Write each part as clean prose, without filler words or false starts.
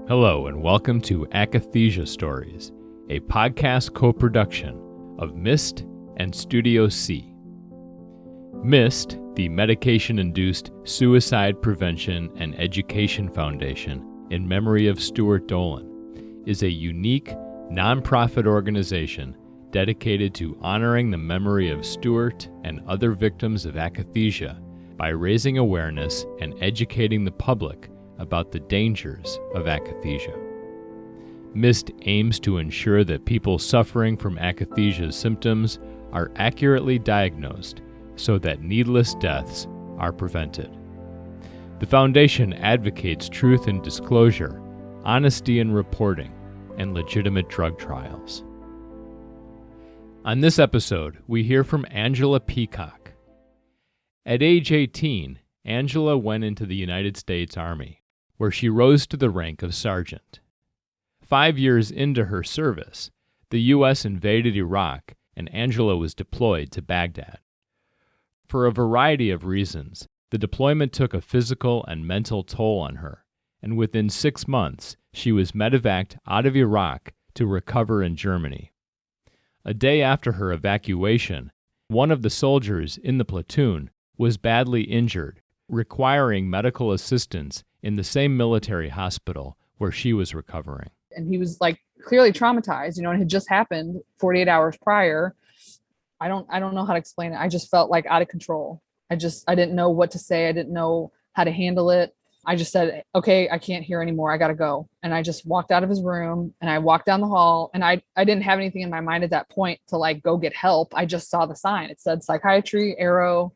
Hello and welcome to Akathisia Stories, a podcast co-production of MIST and Studio C. MIST, the Medication-Induced Suicide Prevention and Education Foundation in memory of Stuart Dolan, is a unique, nonprofit organization dedicated to honoring the memory of Stuart and other victims of akathisia by raising awareness and educating the public about the dangers of akathisia. MIST aims to ensure that people suffering from akathisia's symptoms are accurately diagnosed so that needless deaths are prevented. The foundation advocates truth in disclosure, honesty in reporting, and legitimate drug trials. On this episode, we hear from Angela Peacock. At age 18, Angela went into the United States Army, where she rose to the rank of sergeant. 5 years into her service, the U.S. invaded Iraq and Angela was deployed to Baghdad. For a variety of reasons, the deployment took a physical and mental toll on her, and within 6 months, she was medevaced out of Iraq to recover in Germany. A day after her evacuation, one of the soldiers in the platoon was badly injured, requiring medical assistance in the same military hospital where she was recovering. And he was clearly traumatized, and it had just happened 48 hours prior. I don't know how to explain it. I just felt out of control. I didn't know what to say. I didn't know how to handle it. I just said, okay, I can't hear anymore. I got to go. And I just walked out of his room and I walked down the hall, and I didn't have anything in my mind at that point to go get help. I just saw the sign. It said psychiatry, arrow.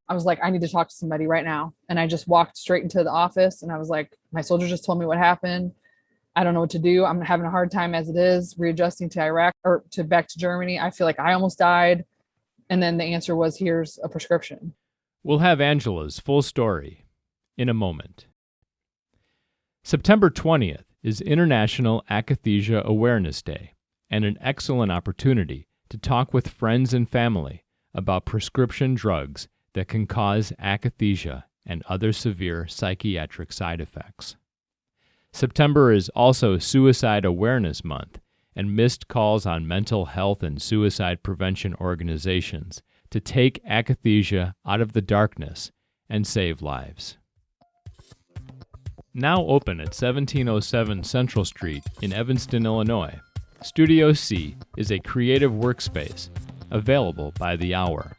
I was like, I need to talk to somebody right now. And I just walked straight into the office and I was like, my soldier just told me what happened. I don't know what to do. I'm having a hard time as it is, readjusting to Iraq or back to Germany. I feel like I almost died. And then the answer was, here's a prescription. We'll have Angela's full story in a moment. September 20th is International Akathisia Awareness Day and an excellent opportunity to talk with friends and family about prescription drugs that can cause akathisia and other severe psychiatric side effects. September is also Suicide Awareness Month, and MIST calls on mental health and suicide prevention organizations to take akathisia out of the darkness and save lives. Now open at 1707 Central Street in Evanston, Illinois, Studio C is a creative workspace available by the hour.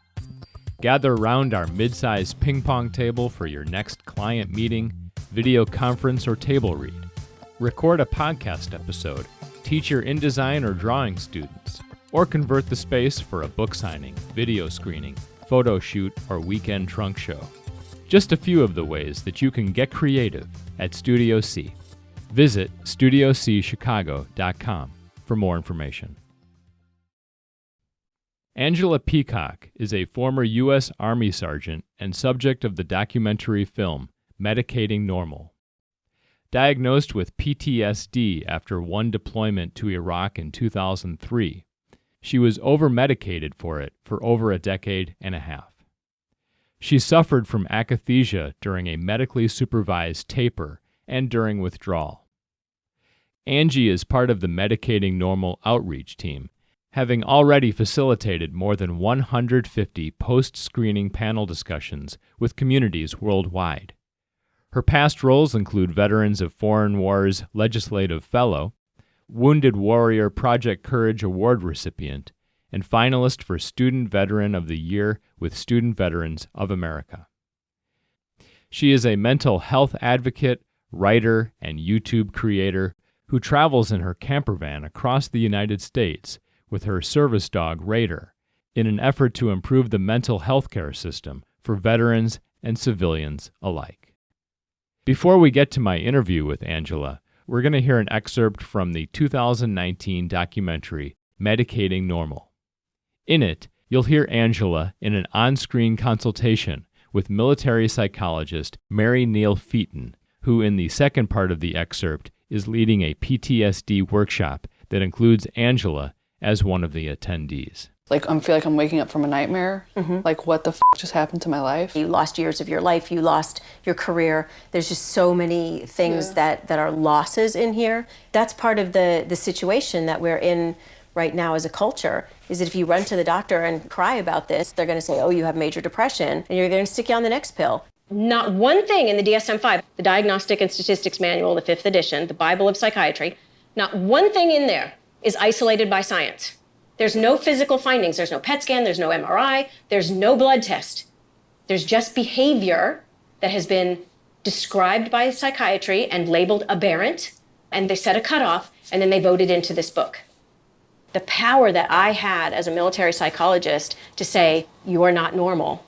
Gather around our mid-sized ping-pong table for your next client meeting, video conference, or table read. Record a podcast episode, teach your InDesign or drawing students, or convert the space for a book signing, video screening, photo shoot, or weekend trunk show. Just a few of the ways that you can get creative at Studio C. Visit studiocchicago.com for more information. Angela Peacock is a former U.S. Army sergeant and subject of the documentary film Medicating Normal. Diagnosed with PTSD after one deployment to Iraq in 2003, she was over-medicated for it for over a decade and a half. She suffered from akathisia during a medically supervised taper and during withdrawal. Angie is part of the Medicating Normal outreach team, having already facilitated more than 150 post-screening panel discussions with communities worldwide. Her past roles include Veterans of Foreign Wars Legislative Fellow, Wounded Warrior Project Courage Award recipient, and finalist for Student Veteran of the Year with Student Veterans of America. She is a mental health advocate, writer, and YouTube creator who travels in her camper van across the United States with her service dog, Raider, in an effort to improve the mental health care system for veterans and civilians alike. Before we get to my interview with Angela, we're going to hear an excerpt from the 2019 documentary, Medicating Normal. In it, you'll hear Angela in an on-screen consultation with military psychologist Mary Neal Featon, who in the second part of the excerpt is leading a PTSD workshop that includes Angela as one of the attendees. Like, I feel like I'm waking up from a nightmare. Like, what the just happened to my life? You lost years of your life, you lost your career. There's just so many things that are losses in here. That's part of the situation that we're in right now as a culture, is that if you run to the doctor and cry about this, they're gonna say, oh, you have major depression, and you're gonna stick you on the next pill. Not one thing in the DSM-5, the Diagnostic and Statistics Manual, the 5th edition, the Bible of Psychiatry, not one thing in there is isolated by science. There's no physical findings. There's no PET scan. There's no MRI. There's no blood test. There's just behavior that has been described by psychiatry and labeled aberrant, and they set a cutoff, and then they voted into this book. The power that I had as a military psychologist to say, you are not normal.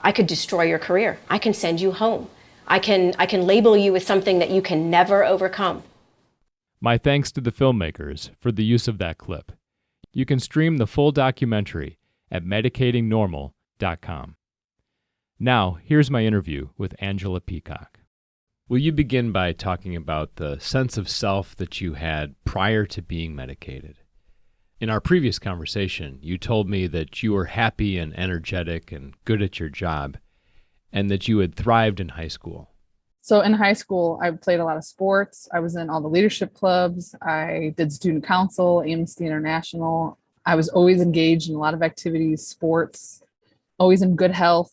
I could destroy your career. I can send you home. I can label you with something that you can never overcome. My thanks to the filmmakers for the use of that clip. You can stream the full documentary at medicatingnormal.com. Now, here's my interview with Angela Peacock. Will you begin by talking about the sense of self that you had prior to being medicated? In our previous conversation, you told me that you were happy and energetic and good at your job, and that you had thrived in high school. So in high school, I played a lot of sports. I was in all the leadership clubs. I did student council, Amnesty International. I was always engaged in a lot of activities, sports, always in good health,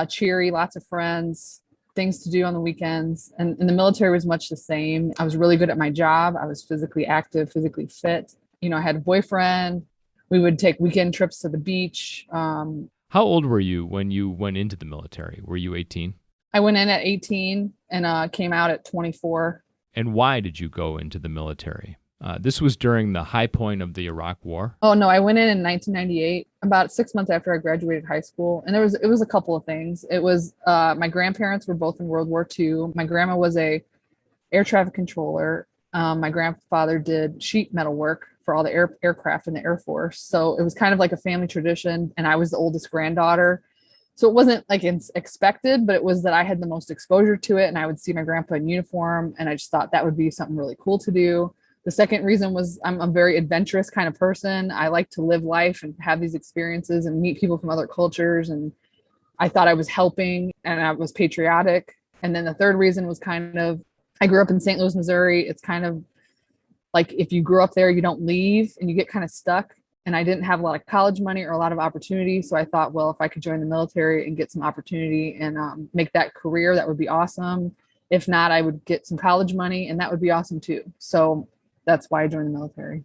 cheery, lots of friends, things to do on the weekends. And the military was much the same. I was really good at my job. I was physically active, physically fit. You know, I had a boyfriend. We would take weekend trips to the beach. How old were you when you went into the military? Were you 18? I went in at 18 and came out at 24. And why did you go into the military? This was during the high point of the Iraq War. Oh, no, I went in 1998, about 6 months after I graduated high school. And it was a couple of things. It was my grandparents were both in World War II. My grandma was a air traffic controller. My grandfather did sheet metal work for all the aircraft in the Air Force. So it was kind of like a family tradition. And I was the oldest granddaughter. So it wasn't like it's expected, but it was that I had the most exposure to it. And I would see my grandpa in uniform. And I just thought that would be something really cool to do. The second reason was I'm a very adventurous kind of person. I like to live life and have these experiences and meet people from other cultures. And I thought I was helping and I was patriotic. And then the third reason was kind of, I grew up in St. Louis, Missouri. It's kind of like if you grew up there, you don't leave and you get kind of stuck. And I didn't have a lot of college money or a lot of opportunity. So I thought, well, if I could join the military and get some opportunity and make that career, that would be awesome. If not, I would get some college money and that would be awesome too. So that's why I joined the military.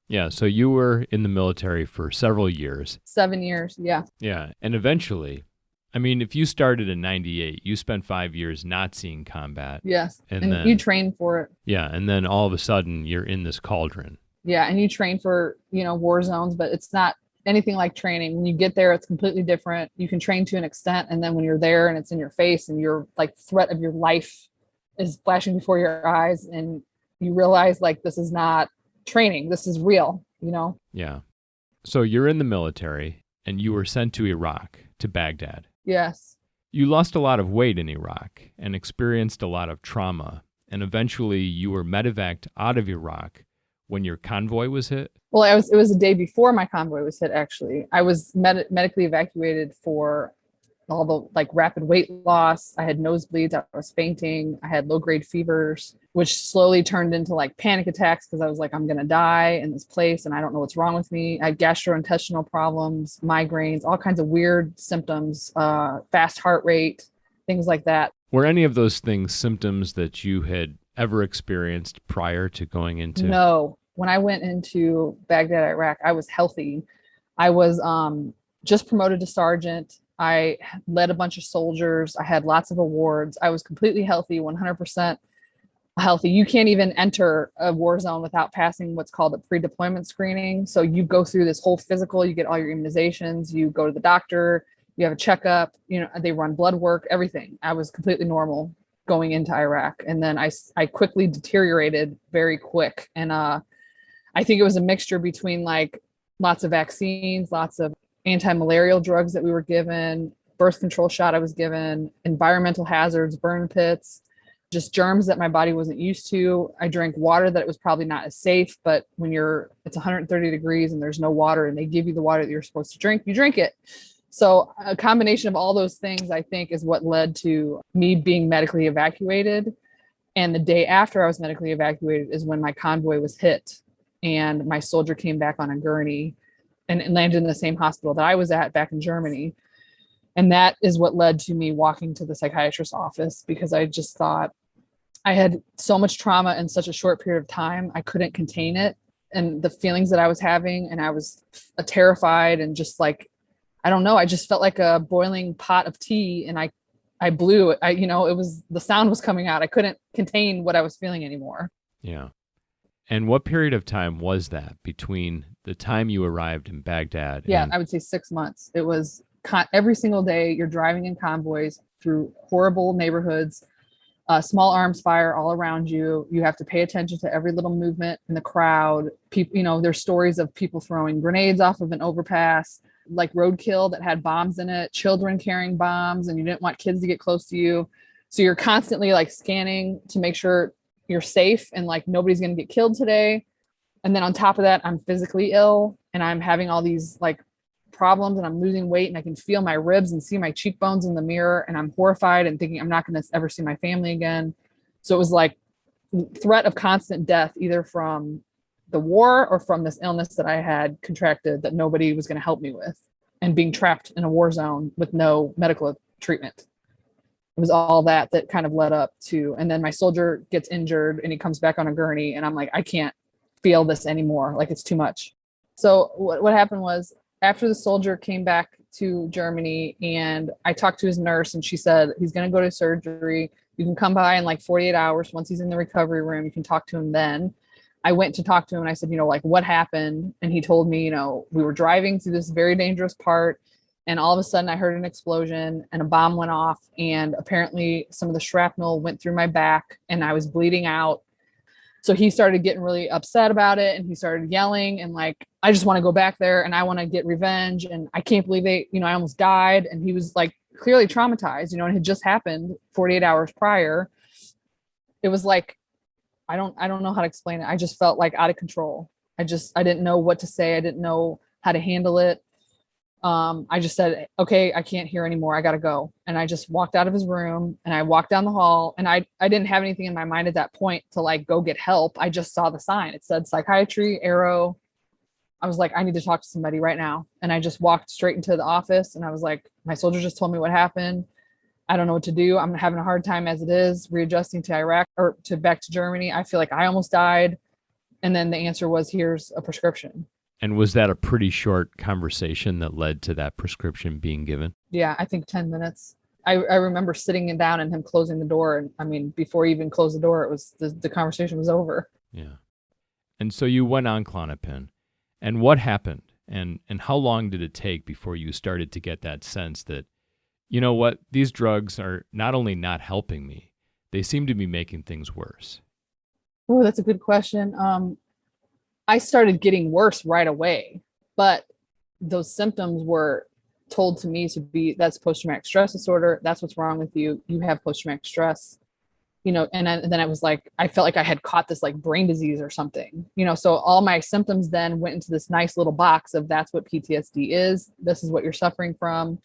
Yeah, so you were in the military for several years. 7 years, yeah. Yeah, and eventually, I mean, if you started in 98, you spent 5 years not seeing combat. Yes, and then, you train for it. Yeah, and then all of a sudden, you're in this cauldron. Yeah, and you train for, war zones, but it's not anything like training. When you get there, it's completely different. You can train to an extent, and then when you're there and it's in your face and your like threat of your life is flashing before your eyes and you realize like this is not training, this is real, Yeah. So you're in the military and you were sent to Iraq, to Baghdad. Yes. You lost a lot of weight in Iraq and experienced a lot of trauma. And eventually you were medevaced out of Iraq when your convoy was hit? Well, it was the day before my convoy was hit, actually. I was medically evacuated for all the like rapid weight loss. I had nosebleeds. I was fainting. I had low-grade fevers, which slowly turned into like panic attacks because I was like, I'm going to die in this place and I don't know what's wrong with me. I had gastrointestinal problems, migraines, all kinds of weird symptoms, fast heart rate, things like that. Were any of those things symptoms that you had ever experienced prior to going into? No. When I went into Baghdad, Iraq, I was healthy. I was just promoted to sergeant. I led a bunch of soldiers. I had lots of awards. I was completely healthy, 100% healthy. You can't even enter a war zone without passing what's called a pre-deployment screening. So you go through this whole physical, you get all your immunizations, you go to the doctor, you have a checkup, they run blood work, everything. I was completely normal going into Iraq. And then I quickly deteriorated very quick. And I think it was a mixture between like lots of vaccines, lots of anti-malarial drugs that we were given, birth control shot I was given, environmental hazards, burn pits, just germs that my body wasn't used to. I drank water that it was probably not as safe, but when it's 130 degrees and there's no water and they give you the water that you're supposed to drink, you drink it. So a combination of all those things, I think, is what led to me being medically evacuated. And the day after I was medically evacuated is when my convoy was hit and my soldier came back on a gurney and landed in the same hospital that I was at back in Germany. And that is what led to me walking to the psychiatrist's office, because I just thought I had so much trauma in such a short period of time. I couldn't contain it. And the feelings that I was having, and I was terrified and just like, I don't know. I just felt like a boiling pot of tea, and I blew it. It was, the sound was coming out. I couldn't contain what I was feeling anymore. Yeah. And what period of time was that between the time you arrived in Baghdad? Yeah, I would say 6 months. It was every single day you're driving in convoys through horrible neighborhoods, small arms fire all around you. You have to pay attention to every little movement in the crowd. People, there's stories of people throwing grenades off of an overpass, like roadkill that had bombs in it, children carrying bombs, and you didn't want kids to get close to you. So you're constantly like scanning to make sure you're safe and like nobody's going to get killed today. And then on top of that, I'm physically ill and I'm having all these like problems and I'm losing weight and I can feel my ribs and see my cheekbones in the mirror, and I'm horrified and thinking I'm not going to ever see my family again. So it was like threat of constant death, either from the war or from this illness that I had contracted that nobody was going to help me with, and being trapped in a war zone with no medical treatment. It was all that kind of led up to, and then my soldier gets injured and he comes back on a gurney and I'm like, I can't feel this anymore. Like, it's too much. So what happened was, after the soldier came back to Germany and I talked to his nurse, and she said, he's going to go to surgery. You can come by in like 48 hours. Once he's in the recovery room, you can talk to him then. I went to talk to him and I said, like, what happened? And he told me, we were driving through this very dangerous part, and all of a sudden I heard an explosion and a bomb went off, and apparently some of the shrapnel went through my back and I was bleeding out. So he started getting really upset about it, and he started yelling and like, I just want to go back there and I want to get revenge, and I can't believe I almost died. And he was like clearly traumatized, and it had just happened 48 hours prior. It was like, I don't know how to explain it. I just felt like out of control. I didn't know what to say. I didn't know how to handle it. I just said, okay, I can't hear anymore. I got to go. And I just walked out of his room and I walked down the hall, and I didn't have anything in my mind at that point to like go get help. I just saw the sign. It said psychiatry, arrow. I was like, I need to talk to somebody right now. And I just walked straight into the office, and I was like, my soldier just told me what happened. I don't know what to do. I'm having a hard time as it is readjusting to Iraq or back to Germany. I feel like I almost died. And then the answer was, here's a prescription. And was that a pretty short conversation that led to that prescription being given? Yeah, I think 10 minutes. I remember sitting down and him closing the door. And I mean, before he even closed the door, it was the conversation was over. Yeah. And so you went on Klonopin. And what happened? And how long did it take before you started to get that sense that, you know what, these drugs are not only not helping me, they seem to be making things worse? Oh, that's a good question. I started getting worse right away, but those symptoms were told to me to be, that's post-traumatic stress disorder. That's what's wrong with you. You have post-traumatic stress, and then I was like, I felt like I had caught this like brain disease or something, so all my symptoms then went into this nice little box of, that's what PTSD is. This is what you're suffering from.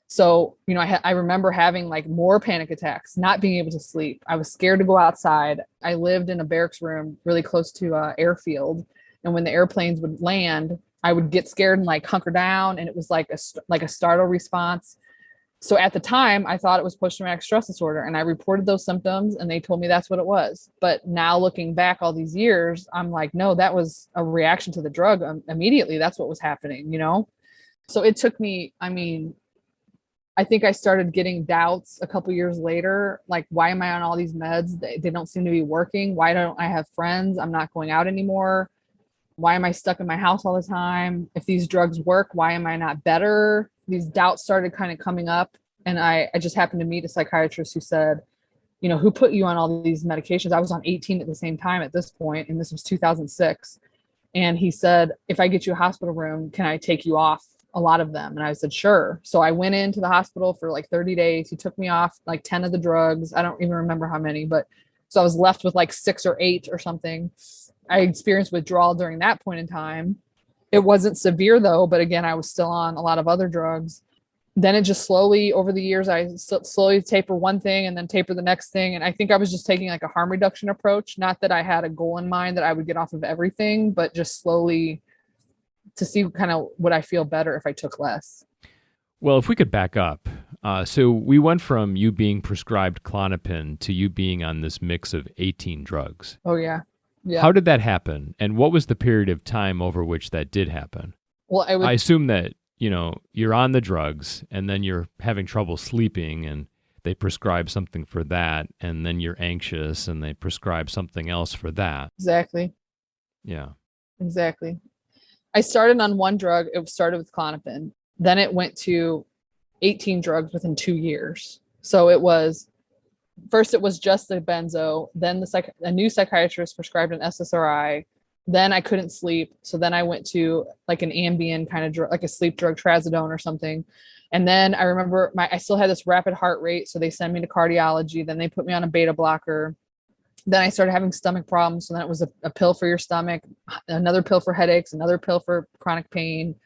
So, I remember having like more panic attacks, not being able to sleep. I was scared to go outside. I lived in a barracks room really close to an airfield. And when the airplanes would land, I would get scared and like hunker down. And it was like a startle response. So at the time, I thought it was post-traumatic stress disorder, and I reported those symptoms and they told me that's what it was. But now looking back all these years, I'm like, no, that was a reaction to the drug. Immediately, that's what was happening, So it took me, I think I started getting doubts a couple years later, like, why am I on all these meds? They don't seem to be working. Why don't I have friends? I'm not going out anymore. Why am I stuck in my house all the time? If these drugs work, why am I not better? These doubts started kind of coming up. And I just happened to meet a psychiatrist who said, who put you on all these medications? I was on 18 at the same time at this point, and this was 2006. And he said, if I get you a hospital room, can I take you off a lot of them. And I said, sure. So I went into the hospital for like 30 days. He took me off like 10 of the drugs. I don't even remember how many, but so I was left with like 6 or 8 or something. I experienced withdrawal during that point in time. It wasn't severe though, but again, I was still on a lot of other drugs. Then it just slowly over the years, I slowly taper one thing and then taper the next thing. And I think I was just taking like a harm reduction approach. Not that I had a goal in mind that I would get off of everything, but just slowly to see kind of would I feel better if I took less. Well, if we could back up. So we went from you being prescribed Klonopin to you being on this mix of 18 drugs. Oh, yeah. Yeah. How did that happen? And what was the period of time over which that did happen? Well, I assume that, you're on the drugs and then you're having trouble sleeping and they prescribe something for that. And then you're anxious and they prescribe something else for that. Exactly. Yeah. Exactly. I started on one drug. It started with Klonopin. Then it went to 18 drugs within 2 years. So it was just the benzo. Then a new psychiatrist prescribed an SSRI. Then I couldn't sleep. So then I went to like an Ambien kind of drug, like a sleep drug, trazodone or something. And then I remember I still had this rapid heart rate. So they sent me to cardiology. Then they put me on a beta blocker. Then I started having stomach problems. So then it was a pill for your stomach, another pill for headaches, another pill for chronic pain.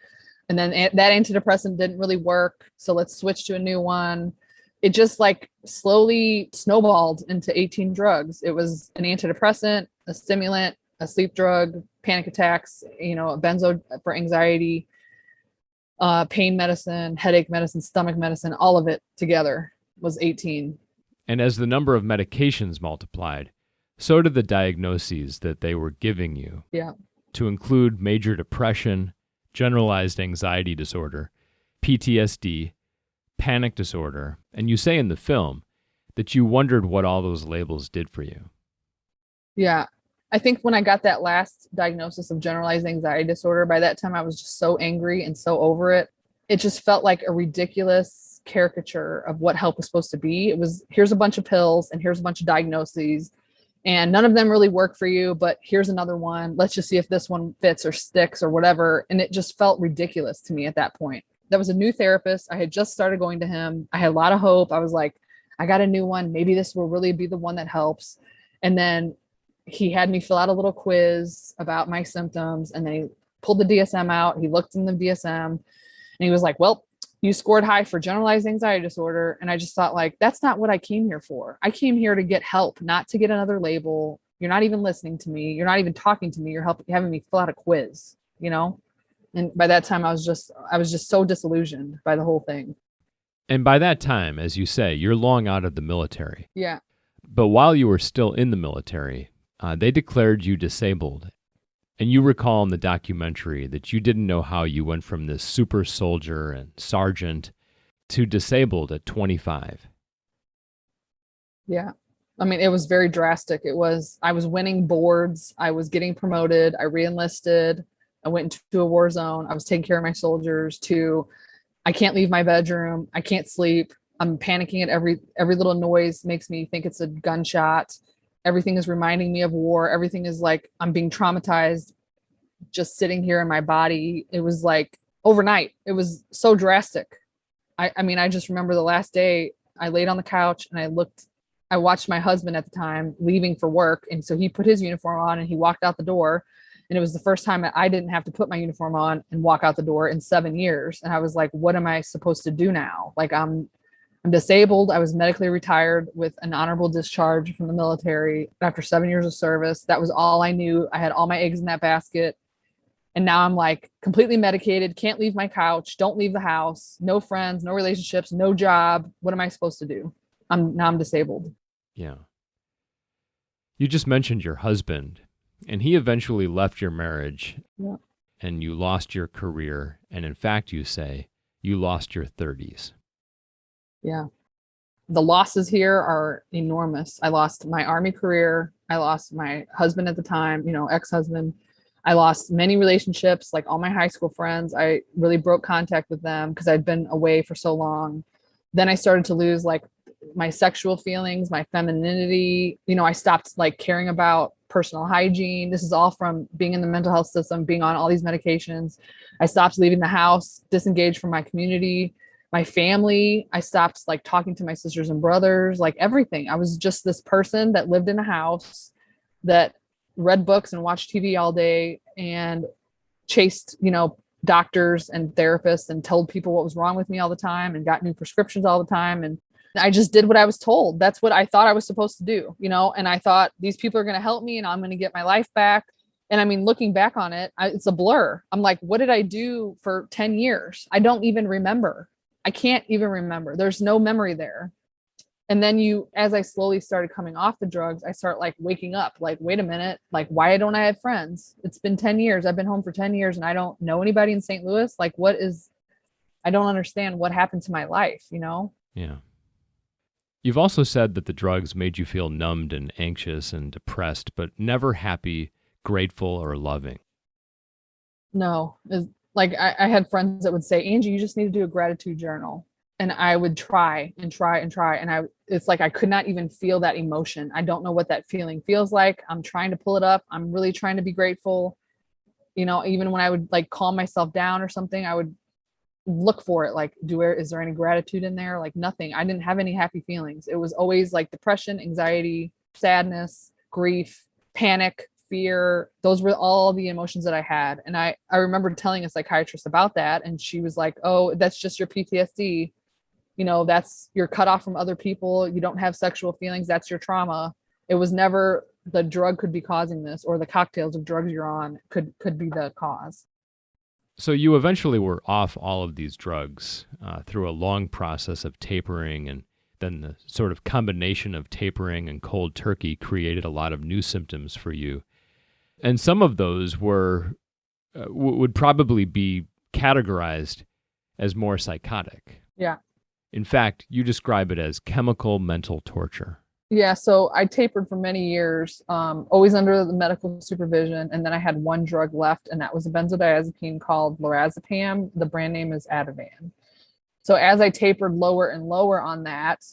And then that antidepressant didn't really work. So let's switch to a new one. It just like slowly snowballed into 18 drugs. It was an antidepressant, a stimulant, a sleep drug, panic attacks, a benzo for anxiety, pain medicine, headache medicine, stomach medicine, all of it together was 18. And as the number of medications multiplied, so did the diagnoses that they were giving you. Yeah. To include major depression, generalized anxiety disorder, PTSD, panic disorder, and you say in the film that you wondered what all those labels did for you. Yeah. I think when I got that last diagnosis of generalized anxiety disorder, by that time I was just so angry and so over it. It just felt like a ridiculous caricature of what help was supposed to be. It was, here's a bunch of pills and here's a bunch of diagnoses and none of them really work for you, but here's another one. Let's just see if this one fits or sticks or whatever. And it just felt ridiculous to me at that point. That was a new therapist. I had just started going to him. I had a lot of hope. I was like, I got a new one. Maybe this will really be the one that helps. And then he had me fill out a little quiz about my symptoms and then he pulled the DSM out. He looked in the DSM and he was like, well, you scored high for generalized anxiety disorder. And I just thought like, that's not what I came here for. I came here to get help, not to get another label. You're not even listening to me. You're not even talking to me. You're having me fill out a quiz, And by that time I was just so disillusioned by the whole thing. And by that time, as you say, you're long out of the military. Yeah. But while you were still in the military, they declared you disabled. And you recall in the documentary that you didn't know how you went from this super soldier and sergeant to disabled at 25. Yeah. I mean, it was very drastic. I was winning boards. I was getting promoted. I re-enlisted. I went into a war zone. I was taking care of my soldiers I can't leave my bedroom. I can't sleep. I'm panicking at every little noise makes me think it's a gunshot. Everything is reminding me of war. Everything is like I'm being traumatized just sitting here in my body. It was like overnight. It was so drastic. I mean, I just remember the last day I laid on the couch and I watched my husband at the time leaving for work. And so he put his uniform on and he walked out the door. And it was the first time that I didn't have to put my uniform on and walk out the door in 7 years. And I was like, what am I supposed to do now? Like I'm disabled. I was medically retired with an honorable discharge from the military after 7 years of service. That was all I knew. I had all my eggs in that basket. And now I'm like completely medicated, can't leave my couch, don't leave the house, no friends, no relationships, no job. What am I supposed to do? I'm disabled. Yeah. You just mentioned your husband, and he eventually left your marriage. Yeah. And you lost your career. And in fact, you say you lost your 30s. Yeah. The losses here are enormous. I lost my Army career. I lost my husband at the time, ex-husband. I lost many relationships, like all my high school friends. I really broke contact with them because I'd been away for so long. Then I started to lose like my sexual feelings, my femininity. I stopped like caring about personal hygiene. This is all from being in the mental health system, being on all these medications. I stopped leaving the house, disengaged from my community, my family. I stopped like talking to my sisters and brothers, like everything. I was just this person that lived in a house, that read books and watched TV all day, and chased, doctors and therapists, and told people what was wrong with me all the time, and got new prescriptions all the time. And I just did what I was told. That's what I thought I was supposed to do, and I thought these people are going to help me and I'm going to get my life back. And I mean, looking back on it, it's a blur. I'm like, what did I do for 10 years? I don't even remember. I can't even remember. There's no memory there. And then as I slowly started coming off the drugs, I start like waking up, like, wait a minute, like, why don't I have friends? It's been 10 years. I've been home for 10 years and I don't know anybody in St. Louis. Like, I don't understand what happened to my life, Yeah. You've also said that the drugs made you feel numbed and anxious and depressed, but never happy, grateful, or loving. No, like I had friends that would say, Angie, you just need to do a gratitude journal. And I would try and try and try. And it's like, I could not even feel that emotion. I don't know what that feeling feels like. I'm trying to pull it up. I'm really trying to be grateful. Even when I would like calm myself down or something, I would look for it. Like, is there any gratitude in there? Like nothing. I didn't have any happy feelings. It was always like depression, anxiety, sadness, grief, panic, fear. Those were all the emotions that I had. And I remember telling a psychiatrist about that. And she was like, oh, that's just your PTSD. You're cut off from other people. You don't have sexual feelings. That's your trauma. It was never the drug could be causing this, or the cocktails of drugs you're on could be the cause. So you eventually were off all of these drugs through a long process of tapering, and then the sort of combination of tapering and cold turkey created a lot of new symptoms for you. And some of those would probably be categorized as more psychotic. Yeah. In fact, you describe it as chemical mental torture. Yeah. So I tapered for many years, always under the medical supervision. And then I had one drug left, and that was a benzodiazepine called lorazepam. The brand name is Ativan. So as I tapered lower and lower on that,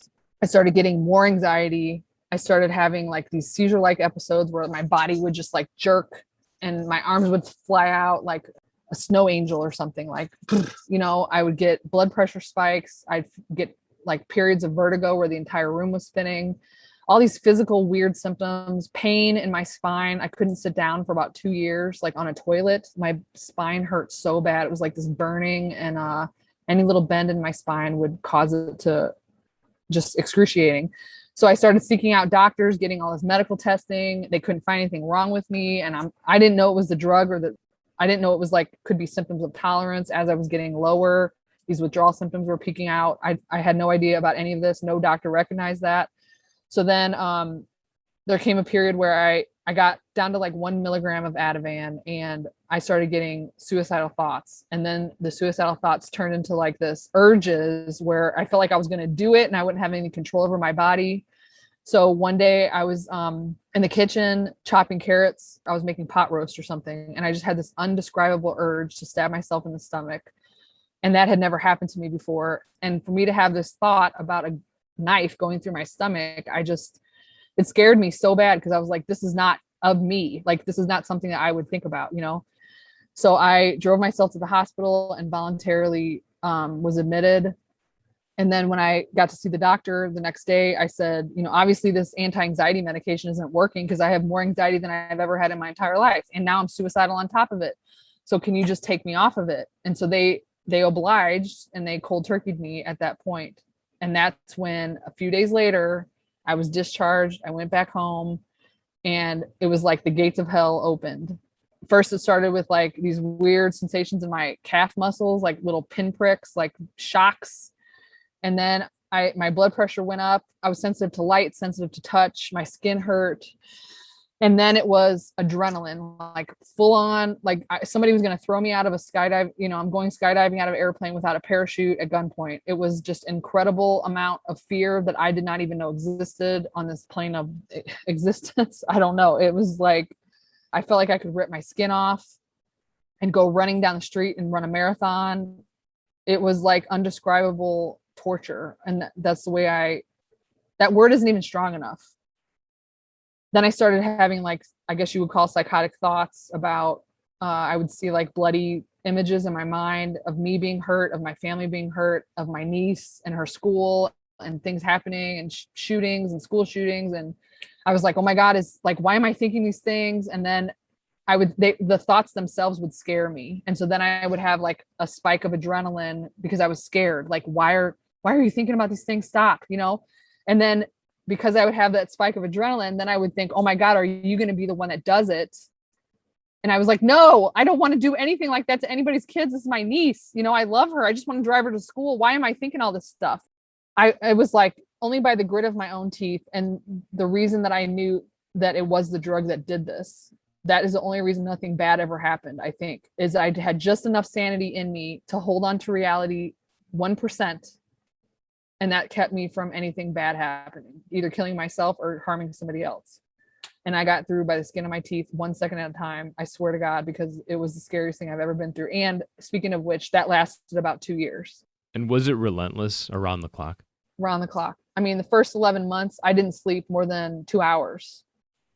I started getting more anxiety. I started having like these seizure-like episodes where my body would just like jerk and my arms would fly out like a snow angel or something. Like, I would get blood pressure spikes. I'd get like periods of vertigo where the entire room was spinning. All these physical weird symptoms, pain in my spine. I couldn't sit down for about 2 years, like on a toilet. My spine hurt so bad. It was like this burning, and any little bend in my spine would cause it to just excruciating. So I started seeking out doctors, getting all this medical testing. They couldn't find anything wrong with me. And I didn't know it was the drug, I didn't know it was like, could be symptoms of tolerance. As I was getting lower, these withdrawal symptoms were peaking out. I had no idea about any of this. No doctor recognized that. So then there came a period where I got down to like 1 milligram of Ativan, and I started getting suicidal thoughts. And then the suicidal thoughts turned into like this urges where I felt like I was going to do it and I wouldn't have any control over my body. So one day I was in the kitchen chopping carrots. I was making pot roast or something. And I just had this undescribable urge to stab myself in the stomach. And that had never happened to me before. And for me to have this thought about a knife going through my stomach, it scared me so bad, because I was like, this is not of me. Like, this is not something that I would think about, So I drove myself to the hospital and voluntarily was admitted. And then when I got to see the doctor the next day, I said, obviously this anti-anxiety medication isn't working, because I have more anxiety than I've ever had in my entire life. And now I'm suicidal on top of it. So can you just take me off of it? And so they obliged, and they cold turkeyed me at that point. And that's when a few days later, I was discharged. I went back home, and it was like the gates of hell opened. First, it started with like these weird sensations in my calf muscles, like little pinpricks, like shocks. And then my blood pressure went up. I was sensitive to light, sensitive to touch. My skin hurt. And then it was adrenaline, like full on, like somebody was going to throw me out of a skydive. I'm going skydiving out of an airplane without a parachute at gunpoint. It was just incredible amount of fear that I did not even know existed on this plane of existence. I don't know. It was like, I felt like I could rip my skin off and go running down the street and run a marathon. It was like undescribable torture. And that's the way that word isn't even strong enough. Then I started having like, I guess you would call psychotic thoughts about, I would see like bloody images in my mind of me being hurt, of my family being hurt, of my niece and her school and things happening and shootings and school shootings. And I was like, oh my God, is like, why am I thinking these things? And then the thoughts themselves would scare me. And so then I would have like a spike of adrenaline because I was scared. Like, why are you thinking about these things? Stop, And then because I would have that spike of adrenaline, then I would think, oh my God, are you going to be the one that does it? And I was like, no, I don't want to do anything like that to anybody's kids. This is my niece. I love her. I just want to drive her to school. Why am I thinking all this stuff? I was like, only by the grit of my own teeth. And the reason that I knew that it was the drug that did this, that is the only reason nothing bad ever happened, I think, is I had just enough sanity in me to hold on to reality 1%. And that kept me from anything bad happening, either killing myself or harming somebody else. And I got through by the skin of my teeth, 1 second at a time. I swear to God, because it was the scariest thing I've ever been through. And speaking of which, that lasted about 2 years. And was it relentless around the clock? Around the clock. I mean, the first 11 months, I didn't sleep more than 2 hours.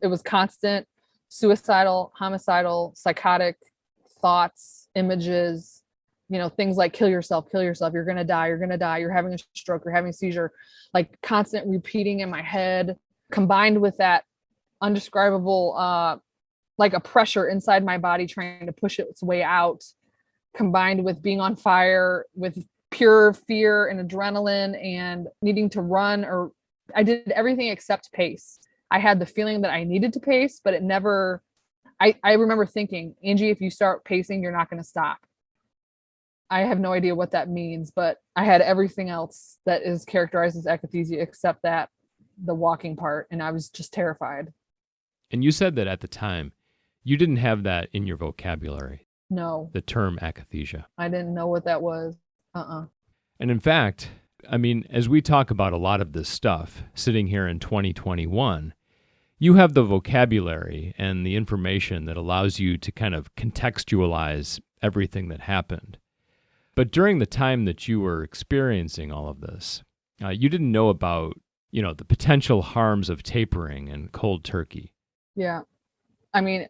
It was constant suicidal, homicidal, psychotic thoughts, images, things like kill yourself, you're going to die, you're having a stroke, you're having a seizure, like constant repeating in my head, combined with that undescribable, like a pressure inside my body trying to push its way out, combined with being on fire with pure fear and adrenaline and needing to run, or I did everything except pace. I had the feeling that I needed to pace, but it never, I remember thinking, Angie, if you start pacing, you're not going to stop. I have no idea what that means, but I had everything else that is characterized as akathisia except that, the walking part, and I was just terrified. And you said that at the time, you didn't have that in your vocabulary. No. The term akathisia. I didn't know what that was. And in fact, I mean, as we talk about a lot of this stuff, sitting here in 2021, you have the vocabulary and the information that allows you to kind of contextualize everything that happened. But during the time that you were experiencing all of this, you didn't know about, the potential harms of tapering and cold turkey. Yeah. I mean,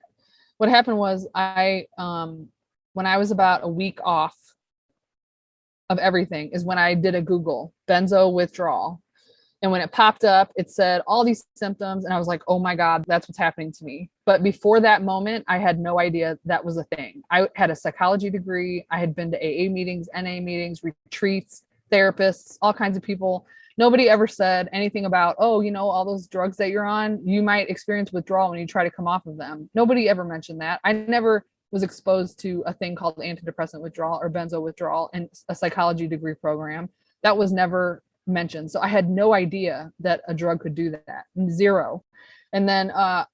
what happened was when I was about a week off of everything is when I did a Google benzo withdrawal. And when it popped up, it said all these symptoms. And I was like, oh my God, that's what's happening to me. But before that moment, I had no idea that was a thing. I had a psychology degree. I had been to AA meetings, NA meetings, retreats, therapists, all kinds of people. Nobody ever said anything about, oh, all those drugs that you're on, you might experience withdrawal when you try to come off of them. Nobody ever mentioned that. I never was exposed to a thing called antidepressant withdrawal or benzo withdrawal in a psychology degree program. That was never mentioned. So I had no idea that a drug could do that. Zero. And then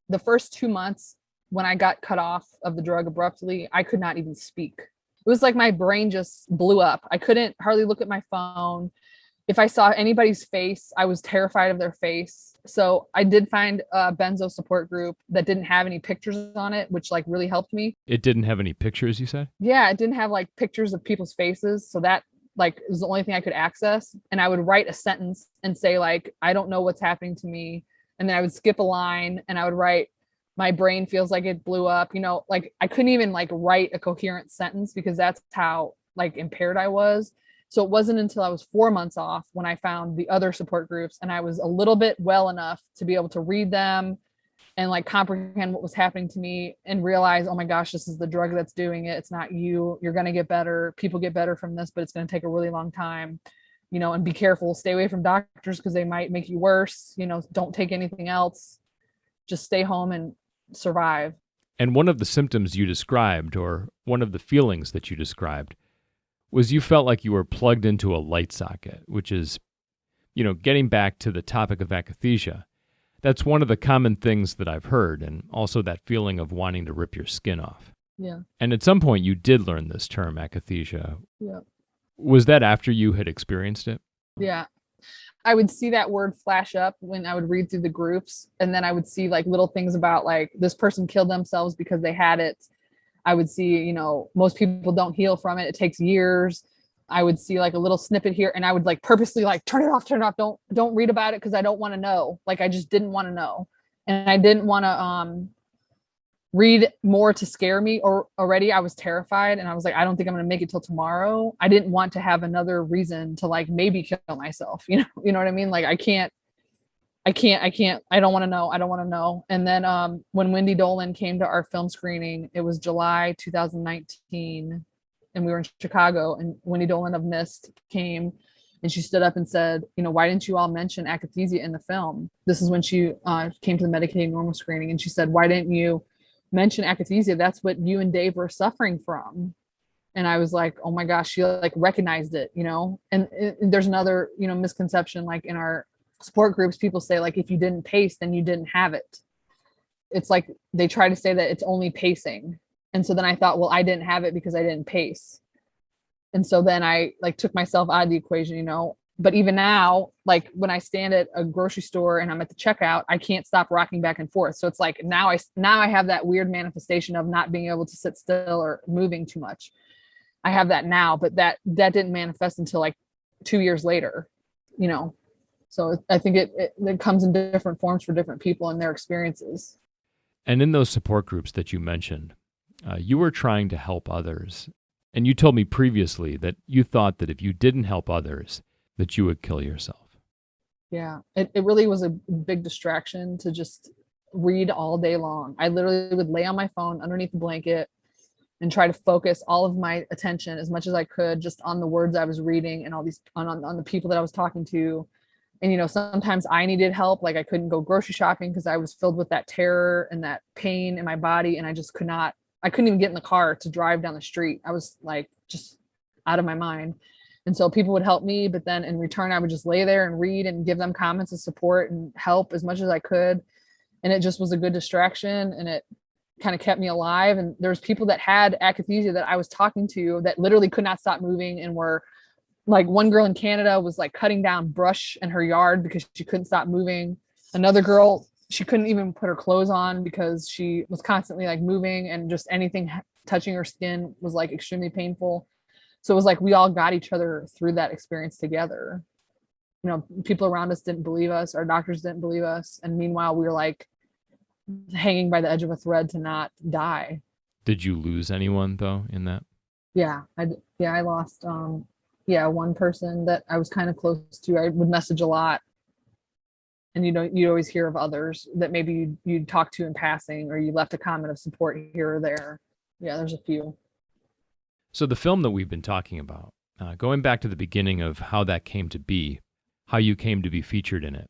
the first 2 months when I got cut off of the drug abruptly, I could not even speak. It was like my brain just blew up. I couldn't hardly look at my phone. If I saw anybody's face, I was terrified of their face. So I did find a benzo support group that didn't have any pictures on it, which like really helped me. It didn't have any pictures, you said? Yeah, it didn't have like pictures of people's faces. So that like was the only thing I could access. And I would write a sentence and say like, I don't know what's happening to me. And then I would skip a line and I would write, my brain feels like it blew up. Like I couldn't even like write a coherent sentence because that's how like impaired I was. So it wasn't until I was 4 months off when I found the other support groups and I was a little bit well enough to be able to read them and like comprehend what was happening to me and realize, oh my gosh, this is the drug that's doing it. It's not you. You're going to get better. People get better from this, but it's going to take a really long time, and be careful. Stay away from doctors because they might make you worse. Don't take anything else. Just stay home and survive. And one of the symptoms you described, or one of the feelings that you described, was you felt like you were plugged into a light socket, which is, getting back to the topic of akathisia. That's one of the common things that I've heard, and also that feeling of wanting to rip your skin off. Yeah. And at some point you did learn this term, akathisia. Yeah. Was that after you had experienced it? Yeah. I would see that word flash up when I would read through the groups, and then I would see like little things about like this person killed themselves because they had it. I would see, most people don't heal from it. It takes years. I would see like a little snippet here and I would like purposely like turn it off. Don't read about it because I don't want to know. Like I just didn't want to know. And I didn't want to read more to scare me, or already I was terrified, and I was like, I don't think I'm going to make it till tomorrow. I didn't want to have another reason to like maybe kill myself. You know what I mean? Like I don't want to know. I don't want to know. And then when Wendy Dolan came to our film screening, it was July 2019, and we were in Chicago, and Wendy Dolan of Mist came, and she stood up and said, why didn't you all mention Akathisia in the film? This is when she came to the Medicaid normal screening, and she said, why didn't you mention Akathisia? That's what you and Dave were suffering from. And I was like, oh my gosh, she like recognized it, and there's another, misconception, like in our support groups, people say like, if you didn't pace, then you didn't have it. It's like, they try to say that it's only pacing. And so then I thought, well, I didn't have it because I didn't pace. And so then I like took myself out of the equation, but even now, like when I stand at a grocery store and I'm at the checkout, I can't stop rocking back and forth. So it's like, now I have that weird manifestation of not being able to sit still or moving too much. I have that now, but that didn't manifest until like 2 years later, So I think it comes in different forms for different people and their experiences. And in those support groups that you mentioned, you were trying to help others. And you told me previously that you thought that if you didn't help others, that you would kill yourself. Yeah, it really was a big distraction to just read all day long. I literally would lay on my phone underneath the blanket and try to focus all of my attention as much as I could just on the words I was reading and all these on the people that I was talking to. And, sometimes I needed help. Like I couldn't go grocery shopping because I was filled with that terror and that pain in my body. And I just I couldn't even get in the car to drive down the street. I was like, just out of my mind. And so people would help me, but then in return, I would just lay there and read and give them comments of support and help as much as I could. And it just was a good distraction, and it kind of kept me alive. And there's people that had akathisia that I was talking to that literally could not stop moving, and were like, one girl in Canada was like cutting down brush in her yard because she couldn't stop moving. Another girl, she couldn't even put her clothes on because she was constantly like moving, and just anything touching her skin was like extremely painful. So it was like we all got each other through that experience together. People around us didn't believe us. Our doctors didn't believe us. And meanwhile, we were like hanging by the edge of a thread to not die. Did you lose anyone though in that? Yeah, I lost one person that I was kind of close to. I would message a lot. And you always hear of others that maybe you'd talk to in passing, or you left a comment of support here or there. Yeah, there's a few. So the film that we've been talking about, going back to the beginning of how that came to be, how you came to be featured in it,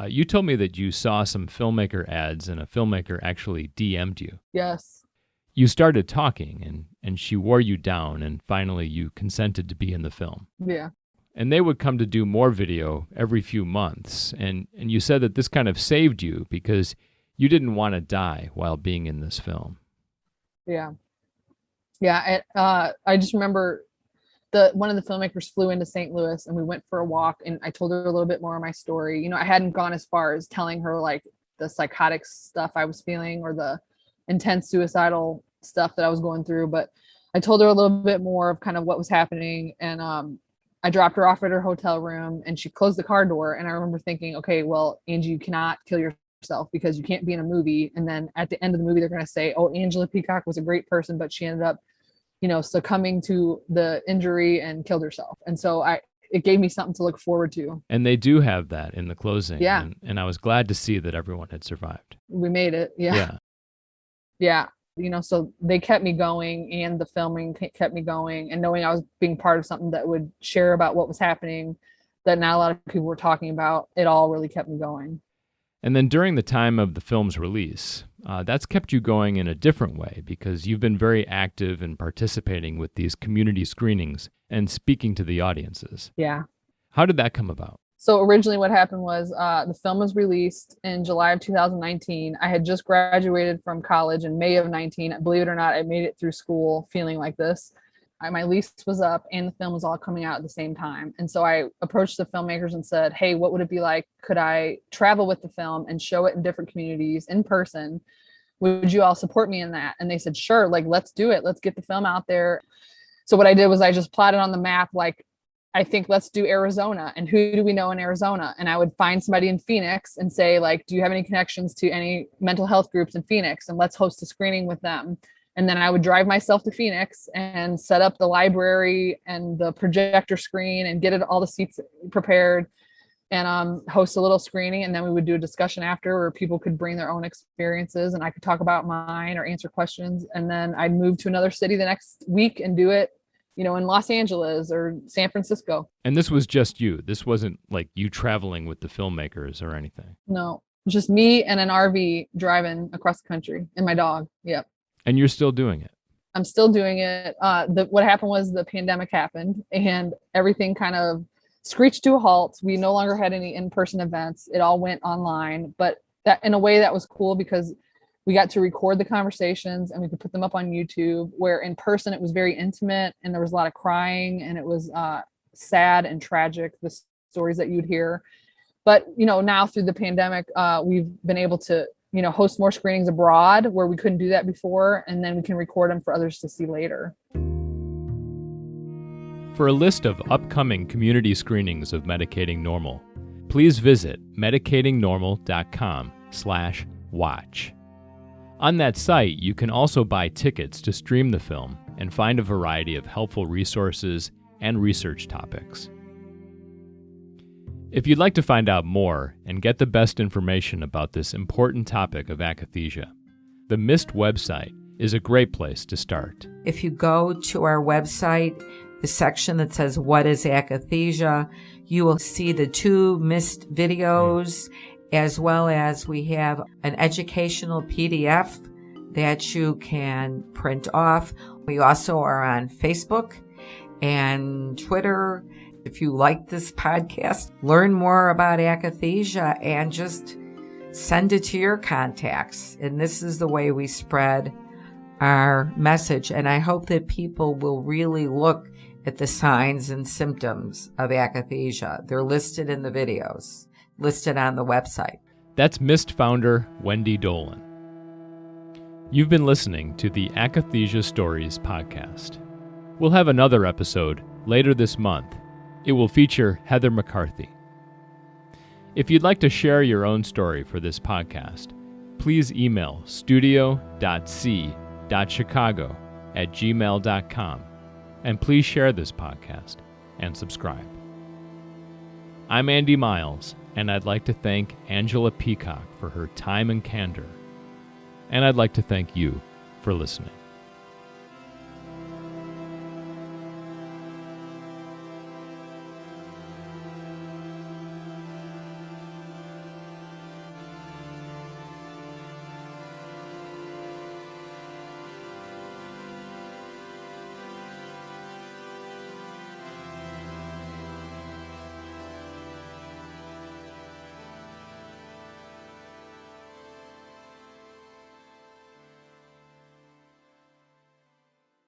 you told me that you saw some filmmaker ads and a filmmaker actually DM'd you. Yes. You started talking and she wore you down, and finally you consented to be in the film. Yeah. And they would come to do more video every few months. And you said that this kind of saved you because you didn't want to die while being in this film. Yeah. Yeah. I just remember one of the filmmakers flew into St. Louis, and we went for a walk, and I told her a little bit more of my story. I hadn't gone as far as telling her like the psychotic stuff I was feeling or the intense suicidal stuff that I was going through, but I told her a little bit more of kind of what was happening. And I dropped her off at her hotel room, and she closed the car door. And I remember thinking, okay, well, Angie, you cannot kill yourself because you can't be in a movie. And then at the end of the movie, they're going to say, oh, Angela Peacock was a great person, but she ended up, succumbing to the injury and killed herself. And so it gave me something to look forward to. And they do have that in the closing. Yeah. And I was glad to see that everyone had survived. We made it. Yeah. Yeah. So they kept me going, and the filming kept me going, and knowing I was being part of something that would share about what was happening that not a lot of people were talking about, it all really kept me going. And then during the time of the film's release, that's kept you going in a different way, because you've been very active in participating with these community screenings and speaking to the audiences. Yeah. How did that come about? So originally what happened was the film was released in July of 2019. I had just graduated from college in May of 19. Believe it or not, I made it through school feeling like this. My lease was up, and the film was all coming out at the same time. And so I approached the filmmakers and said, hey, what would it be like? Could I travel with the film and show it in different communities in person? Would you all support me in that? And they said, sure, like, let's do it. Let's get the film out there. So what I did was I just plotted on the map, like I think let's do Arizona. And who do we know in Arizona? And I would find somebody in Phoenix and say, like, do you have any connections to any mental health groups in Phoenix? And let's host a screening with them. And then I would drive myself to Phoenix and set up the library and the projector screen and get all the seats prepared and host a little screening. And then we would do a discussion after where people could bring their own experiences and I could talk about mine or answer questions. And then I'd move to another city the next week and do it, in Los Angeles or San Francisco. And this was just you. This wasn't like you traveling with the filmmakers or anything. No, just me and an RV driving across the country and my dog. Yep. And you're still doing it. I'm still doing it. What happened was the pandemic happened and everything kind of screeched to a halt. We no longer had any in-person events. It all went online, but that in a way that was cool because we got to record the conversations and we could put them up on YouTube, where in person it was very intimate and there was a lot of crying and it was sad and tragic, the stories that you'd hear. But, now through the pandemic, we've been able to, host more screenings abroad where we couldn't do that before. And then we can record them for others to see later. For a list of upcoming community screenings of Medicating Normal, please visit medicatingnormal.com/watch. On that site, you can also buy tickets to stream the film and find a variety of helpful resources and research topics. If you'd like to find out more and get the best information about this important topic of akathisia, the MIST website is a great place to start. If you go to our website, the section that says What is Akathisia, you will see the 2 MIST videos, as well as we have an educational PDF that you can print off. We also are on Facebook and Twitter. If you like this podcast, learn more about akathisia and just send it to your contacts. And this is the way we spread our message. And I hope that people will really look at the signs and symptoms of akathisia. They're listed in the videos, listed on the website. That's MIST founder Wendy Dolan. You've been listening to the Akathisia Stories podcast. We'll have another episode later this month. It will feature Heather McCarthy. If you'd like to share your own story for this podcast, please email studio.c.chicago@gmail.com and please share this podcast and subscribe. I'm Andy Miles, and I'd like to thank Angela Peacock for her time and candor. And I'd like to thank you for listening.